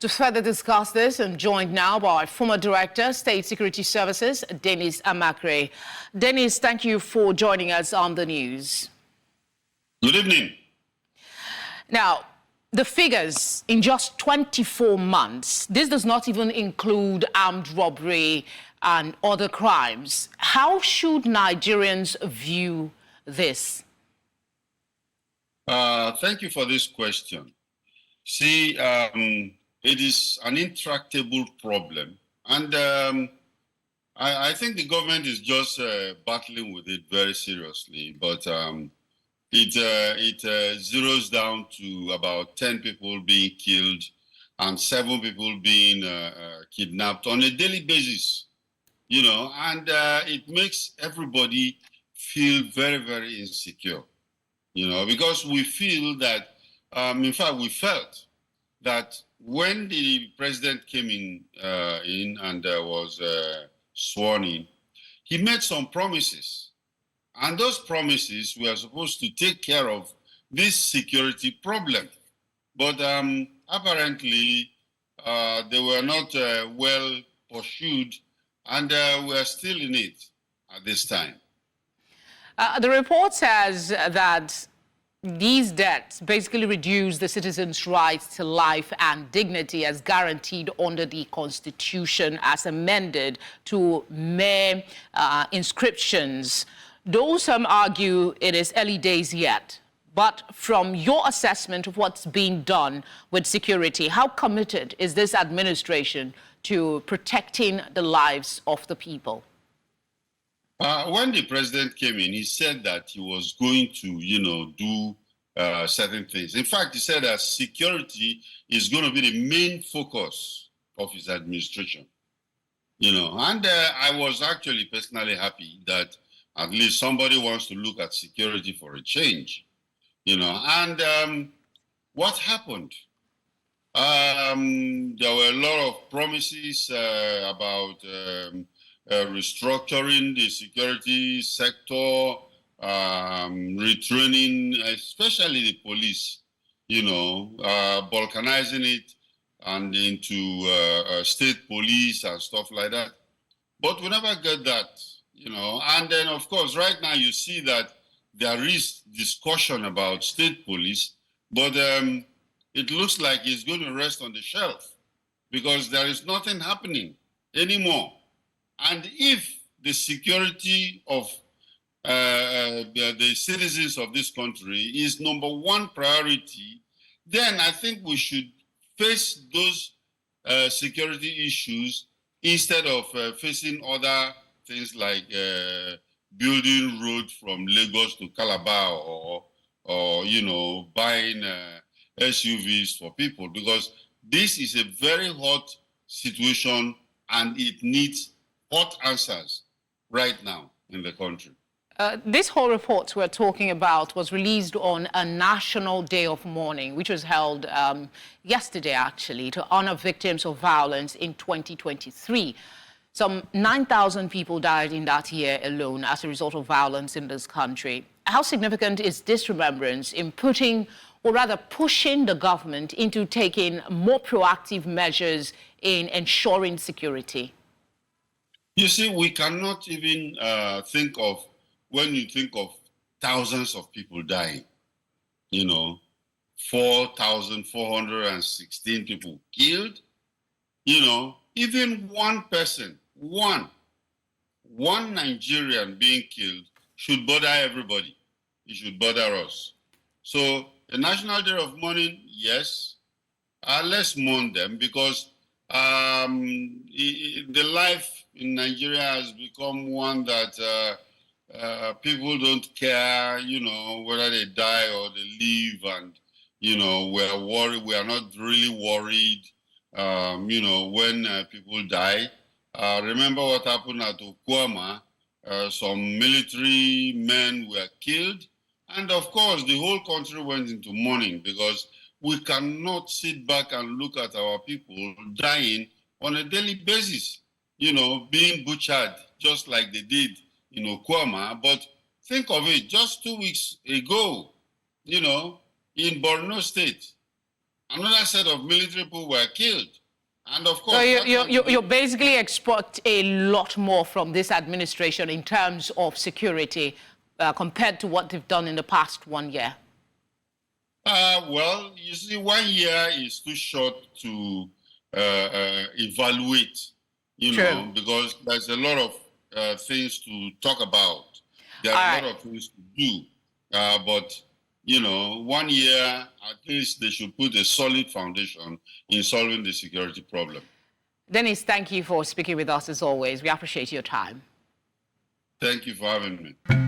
To further discuss this, I'm joined now by former Director, State Security Services, Dennis Amachree. Dennis, thank you for joining us on the news. Good evening. Now, the figures in just 24 months, this does not even include armed robbery and other crimes. How should Nigerians view this? Thank you for this question. See, it is an intractable problem, and I think the government is just battling with it very seriously, but it zeroes down to about 10 people being killed and 7 people being kidnapped on a daily basis, you know, and it makes everybody feel very, very insecure, you know, because we feel that, in fact, we felt that when the president came in and was sworn in, he made some promises. And those promises were supposed to take care of this security problem. But apparently, they were not well pursued, and we're still in it at this time. The report says that these deaths basically reduce the citizens' rights to life and dignity as guaranteed under the Constitution as amended to mere inscriptions. Those some argue it is early days yet. But from your assessment of what's being done with security, how committed is this administration to protecting the lives of the people? When the president came in, he said that he was going to, you know, do certain things. In fact, he said that security is going to be the main focus of his administration. You know, and I was actually personally happy that at least somebody wants to look at security for a change. You know, and what happened? There were a lot of promises about restructuring the security sector, retraining, especially the police, you know, balkanizing it and into state police and stuff like that. But we never get that, you know. And then, of course, right now you see that there is discussion about state police, but it looks like it's going to rest on the shelf because there is nothing happening anymore. And if the security of the citizens of this country is #1 priority, then I think we should face those security issues instead of facing other things like building roads from Lagos to Calabar or you know, buying SUVs for people, because this is a very hot situation and it needs hot answers right now in the country. This whole report we're talking about was released on a national day of mourning, which was held yesterday, actually, to honor victims of violence in 2023. Some 9,000 people died in that year alone as a result of violence in this country. How significant is this remembrance in putting, or rather pushing the government into taking more proactive measures in ensuring security? You see, we cannot even think of, when you think of thousands of people dying, you know, 4,416 people killed, you know, even one person, one Nigerian being killed should bother everybody. It should bother us. So the National Day of Mourning, yes, let's mourn them because the life in Nigeria has become one that people don't care, you know, whether they die or they live, and, you know, we're worried. We are not really worried, you know, when people die. Remember what happened at Okwama? Some military men were killed. And of course, the whole country went into mourning because we cannot sit back and look at our people dying on a daily basis, you know, being butchered just like they did in Okwama. But think of it, just 2 weeks ago, you know, in Borno State, another set of military people were killed. And of course, so you basically expect a lot more from this administration in terms of security compared to what they've done in the past 1 year. Well, you see, 1 year is too short to evaluate, you know, because there's a lot of things to talk about. There are a lot of things to do. But, you know, 1 year, at least they should put a solid foundation in solving the security problem. Dennis, thank you for speaking with us as always. We appreciate your time. Thank you for having me.